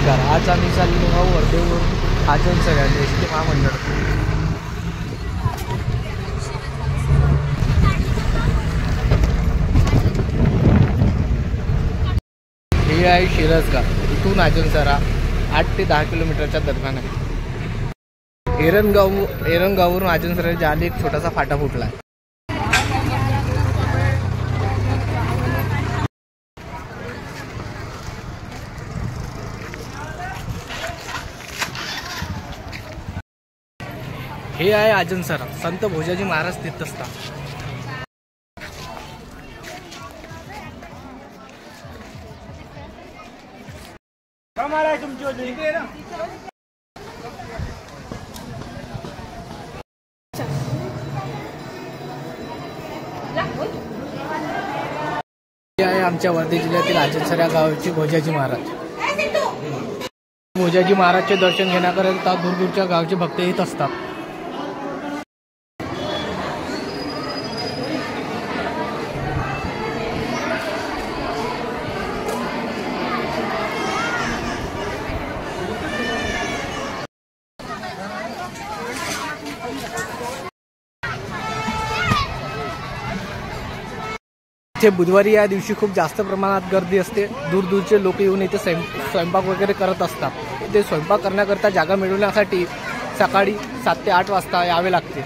नमस्कार. आज आम्ही चाललो आहोत वर्धेवरून आजनसर एस टी महामंडळ. हे आहे शिरसगाव. इथून आजनसरा 8 ते 10 किलोमीटरच्या दरम्यान आहे. एरनगाववरून आजनसरा जायला एक छोटासा फाटा फुटला आहे. हे आहे आजनसरा, संत भोजाजी महाराज तीर्थस्थान. हे आहे आमच्या वर्धे जिल्ह्यातील आजनसरा गावचे भोजाजी महाराज. भोजाजी महाराजचे दर्शन घेण्याकरिता दूरदूरच्या गावचे भक्त येत असतात. इथे बुधवारी या दिवशी खूप जास्त प्रमाणात गर्दी असते. दूरदूरचे लोक येऊन इथे स्वयंपाक वगैरे करत असतात. इथे स्वयंपाक करण्याकरता जागा मिळवण्यासाठी सकाळी 7 ते 8 वाजता यावे लागते.